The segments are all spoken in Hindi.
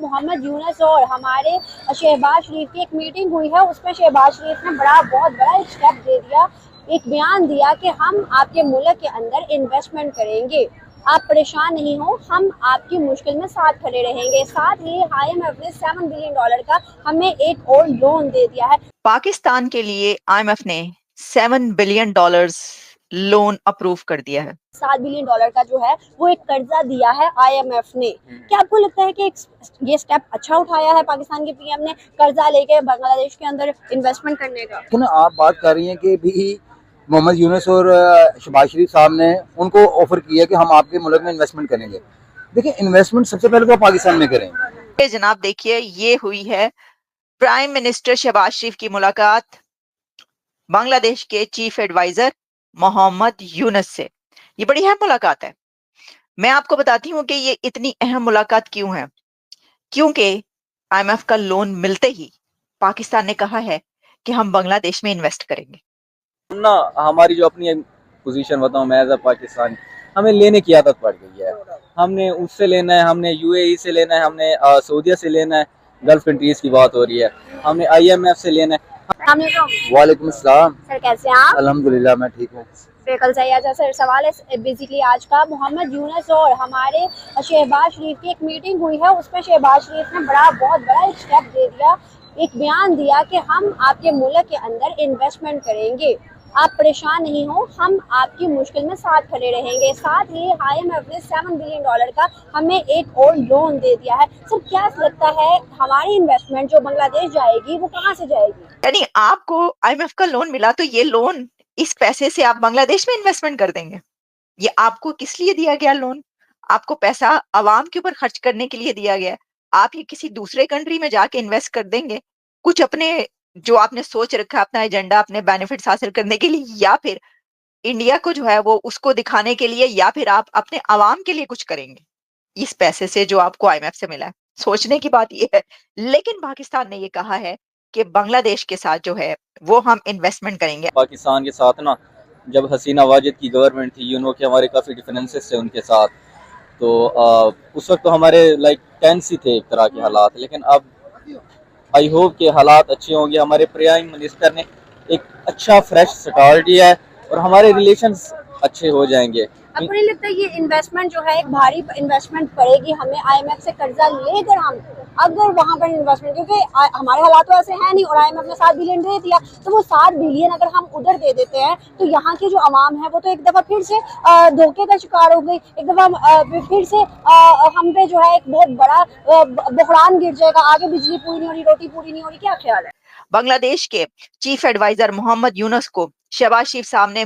मोहम्मद यूनुस और हमारे शहबाज शरीफ की एक मीटिंग हुई है, उसमें शहबाज शरीफ ने बहुत बड़ा एक स्टेप दे दिया, एक बयान दिया कि हम आपके मुल्क के अंदर इन्वेस्टमेंट करेंगे, आप परेशान नहीं हो, हम आपकी मुश्किल में साथ खड़े रहेंगे। साथ ही IMF ने $7 बिलियन का हमें एक और लोन दे दिया है। पाकिस्तान के लिए IMF ने $7 बिलियन लोन अप्रूव कर दिया है। $7 बिलियन का जो है वो एक कर्जा दिया है IMF ने। क्या आपको लगता है कि ये स्टेप अच्छा उठाया है पाकिस्तान के PM ने, कर्जा लेके बांग्लादेश के अंदर इन्वेस्टमेंट करने का? लेकिन आप बात कर रही हैं कि भी मोहम्मद यूनुस और शहबाज शरीफ साहब ने उनको ऑफर किया कि हम आपके मुल्क में इन्वेस्टमेंट करेंगे। देखिए, इन्वेस्टमेंट सबसे पहले तो पाकिस्तान में करें। जनाब देखिए, ये हुई है प्राइम मिनिस्टर शहबाज शरीफ की मुलाकात बांग्लादेश के चीफ एडवाइजर मोहम्मद यूनुस से। ये बड़ी अहम मुलाकात है। मैं आपको बताती हूँ कि ये इतनी अहम मुलाकात क्यों है। क्योंकि IMF का लोन मिलते ही पाकिस्तान ने कहा है कि हम बांग्लादेश में इन्वेस्ट करेंगे। ना हमारी जो अपनी पोजीशन बताऊं मैं एज अ पाकिस्तान, हमें लेने की आदत पड़ गई है। हमने उससे लेना है, हमने UAE से लेना है, हमने सऊदीया से लेना है, गल्फ कंट्रीज की बात हो रही है, हमने IMF से लेना है। वालेकुम अस्सलाम सर, कैसे हैं आप? अल्हम्दुलिल्लाह, मैं ठीक हूँ। बिल्कुल सही है सर। सवाल है बेसिकली आज का, मोहम्मद यूनुस और हमारे शहबाज शरीफ की एक मीटिंग हुई है, उसमें शहबाज शरीफ ने बहुत बड़ा एक स्टेप दे दिया, एक बयान दिया कि हम आपके मुल्क के अंदर इन्वेस्टमेंट करेंगे, आप परेशान नहीं हो, हम आपकी मुश्किल में साथ खड़े रहेंगे। साथ ही IMF ने $7 बिलियन का हमें एक और लोन दे दिया है। सर, क्या लगता है हमारी इन्वेस्टमेंट जो बांग्लादेश जाएगी वो कहाँ से जाएगी? यानी आपको IMF का लोन मिला तो ये लोन, इस पैसे से आप बांग्लादेश में इन्वेस्टमेंट कर देंगे। ये आपको किस लिए दिया गया लोन? आपको पैसा आवाम के ऊपर खर्च करने के लिए दिया गया। आप ये किसी दूसरे कंट्री में जाके इन्वेस्ट कर देंगे, कुछ अपने जो आपने सोच रखा है, अपना एजेंडा, अपने बेनिफिट्स हासिल करने के लिए, या फिर इंडिया को जो है वो उसको दिखाने के लिए, या फिर आप अपने आवाम के लिए कुछ करेंगे इस पैसे से जो आपको IMF से मिला है। सोचने की बात ये है। लेकिन पाकिस्तान ने ये कहा है कि बांग्लादेश के साथ जो है वो हम इन्वेस्टमेंट करेंगे। पाकिस्तान के साथ ना, जब हसीना वाजिद की गवर्नमेंट थी, के हमारे काफ़ी डिफरेंसेस थे उनके साथ, तो उस वक्त तो हमारे लाइक टेंस ही थे एक तरह के हालात। लेकिन अब आई होप के हालात अच्छे होंगे। हमारे प्राइम मिनिस्टर ने एक अच्छा फ्रेश स्टार्ट दिया है और हमारे रिलेशंस अच्छे हो जाएंगे। आपको नहीं लगता ये इन्वेस्टमेंट जो है एक भारी इन्वेस्टमेंट पड़ेगी हमें, IMF से कर्जा लेकर हम अगर वहां पर इन्वेस्टमेंट, क्योंकि हमारे हालात तो ऐसे हैं नहीं और IMF ने $7 बिलियन दे दिया, तो वो $7 बिलियन अगर हम उधर दे देते हैं तो यहाँ की जो आवाम है वो तो एक दफा फिर से धोखे का शिकार हो गई, एक दफा फिर से हम पे जो है एक बहुत बड़ा बहरान गिर जाएगा, आगे बिजली पूरी नहीं हो रही, रोटी पूरी नहीं हो रही। क्या ख्याल है? बांग्लादेश के चीफ एडवाइजर मोहम्मद यूनुस को शहबाज शरीफ साहब ने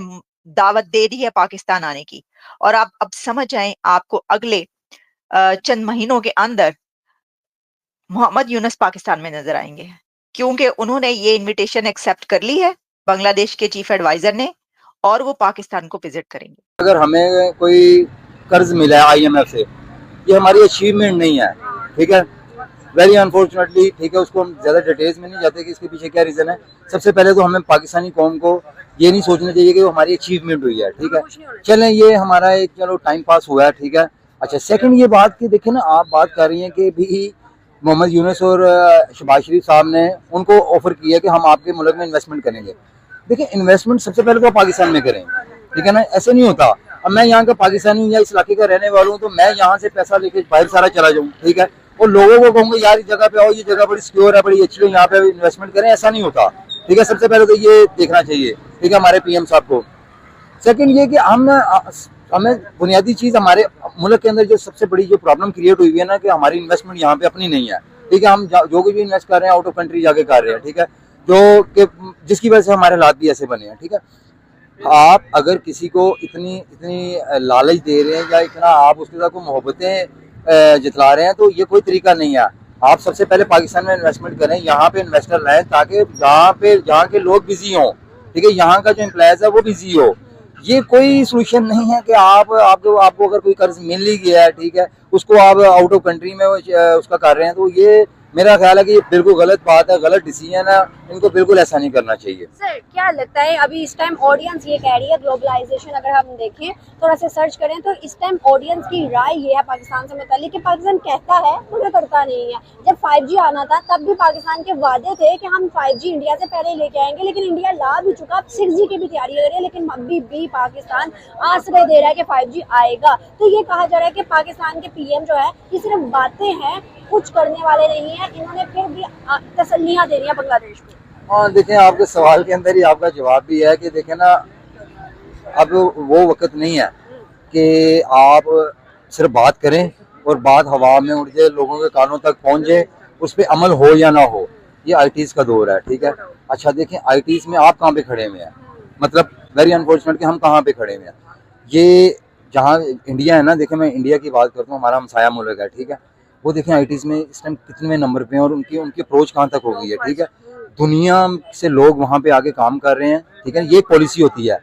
दावत दे दी है पाकिस्तान आने की, और आप अब समझ जाएं, आपको अगले चंद महीनों के अंदर मोहम्मद यूनुस पाकिस्तान में नजर आएंगे, क्योंकि उन्होंने ये इनविटेशन एक्सेप्ट कर ली है बांग्लादेश के चीफ एडवाइजर ने, और वो पाकिस्तान को विजिट करेंगे। अगर हमें कोई कर्ज मिला है IMF से, ये हमारी अचीवमेंट नहीं है, ठीक है, वेरी अनफॉर्चुनेटली, ठीक है। उसको हम ज़्यादा डिटेल्स में नहीं जाते कि इसके पीछे क्या रीज़न है। सबसे पहले तो हमें पाकिस्तानी कौम को ये नहीं सोचना चाहिए कि वो हमारी अचीवमेंट हुई है, ठीक है। चलें, ये हमारा एक चलो टाइम पास हुआ है, ठीक है। अच्छा, सेकंड ये बात कि देखिए ना, आप बात कर रही हैं कि भी मोहम्मद यूनुस और शहबाज शरीफ साहब ने उनको ऑफर किया कि हम आपके मुल्क में इन्वेस्टमेंट करेंगे। देखिए, इन्वेस्टमेंट सबसे पहले तो पाकिस्तान में करें, ठीक है ना, ऐसे नहीं होता। अब मैं यहाँ का पाकिस्तानी हूँ या इस इलाके का रहने वाला हूँ, तो मैं यहाँ से पैसा लेके बाहर सारा चला जाऊँ, ठीक है, और लोगों को कहूँगा यार इस जगह पे आओ, ये जगह बड़ी सिक्योर है, बड़ी अच्छी है, यहाँ पे इन्वेस्टमेंट करें, ऐसा नहीं होता, ठीक है। सबसे पहले तो ये देखना चाहिए, ठीक है, हमारे PM साहब को। सेकंड ये कि हमें बुनियादी चीज़, हमारे मुल्क के अंदर जो सबसे बड़ी जो प्रॉब्लम क्रिएट हुई है ना, कि हमारी इन्वेस्टमेंट यहाँ पे अपनी नहीं है, ठीक है। हम जो कुछ भी इन्वेस्ट कर रहे हैं आउट ऑफ कंट्री जाके कर रहे हैं, ठीक है, जो कि जिसकी वजह से हमारे हालात भी ऐसे बने हैं, ठीक है। आप अगर किसी को इतनी लालच दे रहे हैं या इतना आप उसके साथ कोई मोहब्बतें जितला रहे हैं, तो ये कोई तरीका नहीं है। आप सबसे पहले पाकिस्तान में इन्वेस्टमेंट करें, यहाँ पे इन्वेस्टर लाएं, ताकि जहाँ के लोग बिजी हों, ठीक है, यहाँ का जो एम्प्लॉयज है वो बिजी हो। ये कोई सोल्यूशन नहीं है कि आपको अगर कोई कर्ज मिल ही गया है, ठीक है, उसको आप आउट ऑफ कंट्री में उसका कर रहे हैं, तो मेरा ख्याल है कि ये बिल्कुल गलत बात है, गलत डिसीजन है, इनको बिल्कुल ऐसा नहीं करना चाहिए। सर क्या लगता है अभी इस टाइम ऑडियंस ये कह रही है, ग्लोबलाइजेशन अगर हम देखें थोड़ा सा सर्च करें तो इस टाइम ऑडियंस की राय ये है पाकिस्तान से मुतालिक कि पाकिस्तान कहता है मगर करता नहीं है। जब 5G आना था तब भी पाकिस्तान के वादे थे कि हम 5G इंडिया से पहले लेके आएंगे, लेकिन इंडिया ला भी चुका, अब 6G की भी तैयारी कर रही है, लेकिन अभी भी पाकिस्तान आश्रय दे रहा है कि 5G आएगा। तो ये कहा जा रहा है कि पाकिस्तान के पीएम जो है ये सिर्फ बातें हैं, कुछ करने वाले नहीं है, इन्होंने फिर भी तसल्लियां दे रही है बांग्लादेश को। हाँ देखें, आपके सवाल के अंदर ही आपका जवाब भी है कि देखें ना, अब वो वक्त नहीं है कि आप सिर्फ बात करें और बात हवा में उड़ जाए, लोगों के कानों तक पहुंच जाए, उस पर अमल हो या ना हो। ये आईटीज का दौर है, ठीक है। अच्छा देखें, आईटीज में आप कहाँ पे खड़े हुए हैं, मतलब वेरी अनफॉर्चुनेट कि हम कहाँ पे खड़े हुए हैं। ये जहाँ इंडिया है ना, देखें मैं इंडिया की बात करता हूँ, हमारा हमसाया मुल्क है, ठीक है। वो देखें आईटीज में इस टाइम कितने नंबर पे हैं और उनकी अप्रोच कहाँ तक हो गई है, ठीक है। दुनिया से लोग वहाँ पे आके काम कर रहे हैं, ठीक है। ये एक पॉलिसी होती है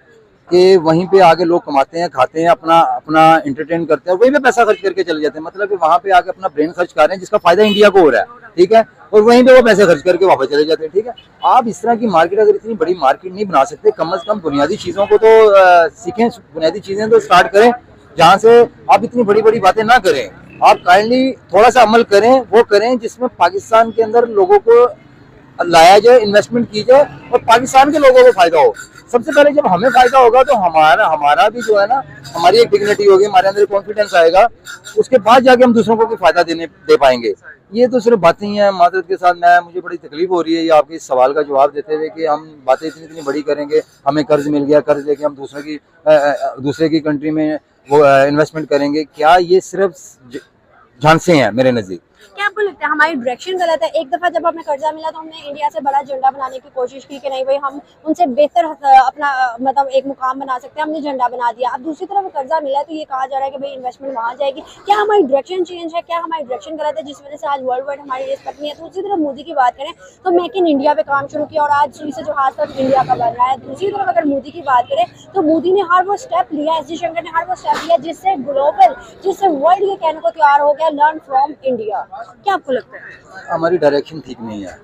कि वहीं पे आके लोग कमाते हैं, खाते हैं, अपना एंटरटेन करते हैं, वहीं पे पैसा खर्च करके चले जाते हैं। मतलब कि वहाँ पे आके अपना ब्रेन खर्च कर रहे हैं जिसका फायदा इंडिया को हो रहा है, ठीक है, और वहीं पे वो पैसे खर्च करके वापस चले जाते हैं, ठीक है। आप इस तरह की मार्केट, अगर इतनी बड़ी मार्केट नहीं बना सकते, कम से कम बुनियादी चीज़ों को तो सीखें, बुनियादी चीज़ें तो स्टार्ट करें, जहाँ से आप इतनी बड़ी बड़ी बातें ना करें। आप काइंडली थोड़ा सा अमल करें, वो करें जिसमें पाकिस्तान के अंदर लोगों को लाया जाए, इन्वेस्टमेंट की जाए और पाकिस्तान के लोगों को फायदा हो। सबसे पहले जब हमें फायदा होगा तो हमारा भी जो है ना, हमारी एक डिग्निटी होगी, हमारे अंदर कॉन्फिडेंस आएगा, उसके बाद जाके हम दूसरों को भी फायदा दे पाएंगे। ये तो सिर्फ बातें ही हैं। माजरत के साथ मुझे बड़ी तकलीफ हो रही है ये आपके इस सवाल का जवाब देते हुए कि हम बातें इतनी बड़ी करेंगे, हमें कर्ज मिल गया, कर्ज लेके हम दूसरे की कंट्री में वो इन्वेस्टमेंट करेंगे। क्या ये सिर्फ झांसे हैं मेरे नजदीक। क्या आपको लगता है हमारी डायरेक्शन गलत है? एक दफा जब हमें कर्जा मिला तो हमने इंडिया से बड़ा झंडा बनाने की कोशिश की कि नहीं भाई हम उनसे बेहतर अपना मतलब एक मुकाम बना सकते हैं, हमने झंडा बना दिया। अब दूसरी तरफ कर्जा मिला है तो ये कहा जा रहा है कि भाई इन्वेस्टमेंट वहाँ जाएगी। क्या हमारी डायरेक्शन चेंज है? क्या हमारी डायरेक्शन गलत है जिस वजह से आज वर्ल्ड वाइड हमारी रिस्पेक्ट नहीं है? दूसरी तरफ मोदी की बात करें तो मेक इन इंडिया पे काम शुरू किया और आज सुई से जो हाथ तक इंडिया का बन रहा है। दूसरी तरफ अगर मोदी की बात करें तो मोदी ने हर वो स्टेप लिया, एस जयशंकर ने हर वो स्टेप लिया जिससे ग्लोबल, जिससे वर्ल्ड ये कहने को तैयार हो गया लर्न फ्रॉम इंडिया। क्या आपको लगता है? हमारी डायरेक्शन ठीक नहीं है,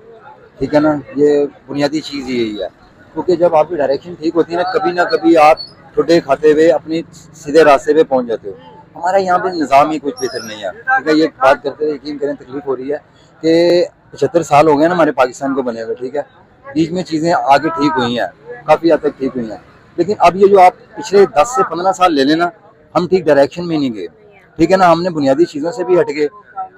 ठीक है ना। ये बुनियादी चीज़ यही है, क्योंकि जब आपकी डायरेक्शन ठीक होती है ना कभी आप ठुड्डे खाते हुए अपनी सीधे रास्ते पे पहुंच जाते हो। हमारा यहाँ पे निज़ाम ही कुछ बेहतर नहीं है, ठीक है। ये बात करते हुए यकीन करें तकलीफ हो रही है कि 75 साल हो गए ना हमारे पाकिस्तान को बने हुए, ठीक है। बीच में चीज़ें आगे ठीक हुई हैं, काफ़ी हद तक ठीक हुई हैं, लेकिन अब ये जो आप पिछले 10 से 15 साल ले लेना, हम ठीक डायरेक्शन में नहीं गए, ठीक है ना। हमने बुनियादी चीज़ों से भी हट गए,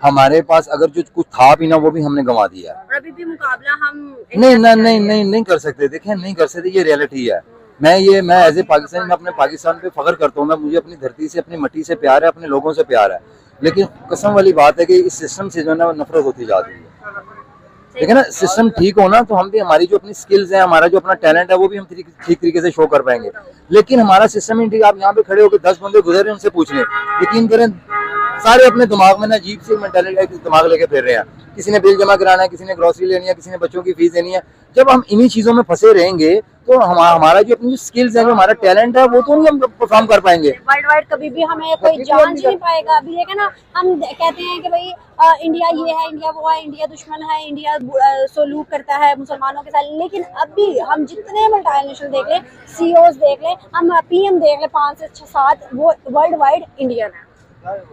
हमारे पास अगर जो कुछ था भी ना वो भी हमने गंवा दिया। और अभी भी मुकाबला हम नहीं कर सकते। देखें नहीं कर सकते, ये रियलिटी है। मैं एज ए पाकिस्तानी मैं अपने पाकिस्तान पे फख्र करता हूँ। मुझे अपनी धरती से, अपनी मिट्टी से प्यार है, अपने लोगों से प्यार है, लेकिन कसम वाली बात है कि इस सिस्टम से जो है ना नफरत होती जा रही है। देखिए ना, सिस्टम ठीक होना तो हम भी, हमारी जो अपनी स्किल्स है, हमारा जो अपना टैलेंट है वो भी हम ठीक तरीके से शो कर पाएंगे। लेकिन हमारा सिस्टम ही ठीक। आप यहाँ पे खड़े होकर 10 बंदे गुजर रहे हैं, उनसे पूछ लें, यकीन करें सारे अपने दिमाग में ना अजीब सी मेंटालिटी दिमाग लेके फिर रहे हैं। किसी ने बिल जमा कराना है, किसी ने ग्रोसरी लेनी है, किसी ने बच्चों की फीस देनी है। जब हम इन्हीं चीजों में फंसे रहेंगे तो हमारा जो अपनी स्किल्स है, जो हमारा टैलेंट है, वो तो नहीं हम परफॉर्म कर पाएंगे। वर्ल्ड वाइड कभी भी हमें कोई जान नहीं पाएगा। अभी देखे ना, हम कहते हैं कि भाई इंडिया ये है, इंडिया वो है, इंडिया दुश्मन है, इंडिया सलूक करता है मुसलमानों के साथ, लेकिन अभी हम जितने मल्टीनेशनल देख लें, सीईओज देख लें, हम पीएम देख लें, 5 से 7 वो वर्ल्ड वाइड इंडियन है।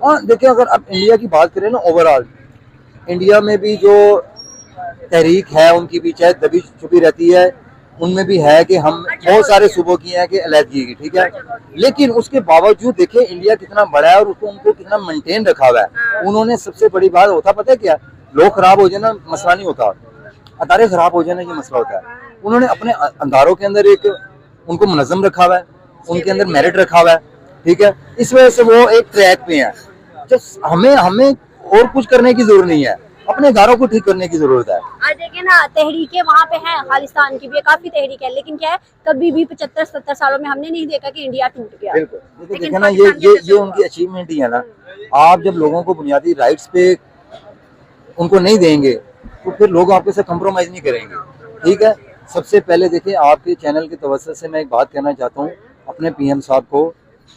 हाँ देखिए, अगर आप इंडिया की बात करें ना, ओवरऑल इंडिया में भी जो तहरीक है उनकी भी चाहे दबी छुपी रहती है, उनमें भी है कि हम बहुत सारे सूबों की हैं कि अलहदगी की, ठीक है। लेकिन उसके बावजूद देखिए इंडिया कितना बड़ा है और उनको कितना मेंटेन रखा हुआ है उन्होंने। सबसे बड़ी बात होता पता है क्या, लोग खराब हो जाए ना मसला नहीं होता, अदारे खराब हो जाए ना ये मसला होता है। उन्होंने अपने अंदारों के अंदर एक उनको मुनज़्ज़म रखा हुआ है, उनके अंदर मेरिट रखा हुआ है, ठीक है। इस वजह से वो एक ट्रैक पे है। जब हमें और कुछ करने की जरूरत नहीं है, अपने इदारों को ठीक करने की जरूरत है। आज देखिए ना, तहरीकें वहाँ पे हैं, खालिस्तान की भी काफी तहरीक है, लेकिन क्या है, कभी भी 75-70 सालों में हमने नहीं देखा कि इंडिया टूट गया। बिल्कुल देखिए ना, ये उनकी अचीवमेंट ही है ना। आप जब लोगों को बुनियादी राइट्स पे उनको नहीं देंगे तो फिर लोग आपके साथ कम्प्रोमाइज नहीं करेंगे, ठीक है। सबसे पहले देखिए, आपके चैनल की तवज्जो से मैं एक बात कहना चाहता हूँ अपने पीएम साहब को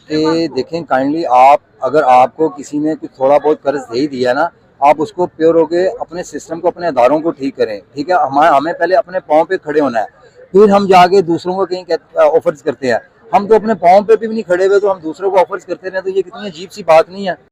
कि देखें काइंडली, आप अगर आपको किसी ने कुछ थोड़ा बहुत कर्ज दे ही दिया ना, आप उसको प्योर होके अपने सिस्टम को, अपने आधारों को ठीक करें, ठीक है। हमें पहले अपने पाँव पे खड़े होना है, फिर हम जाके दूसरों को कहीं ऑफर्स करते हैं। हम तो अपने पाँव पे भी नहीं खड़े हुए तो हम दूसरों को ऑफर्स करते रहे, तो ये कितनी अजीब सी बात नहीं है।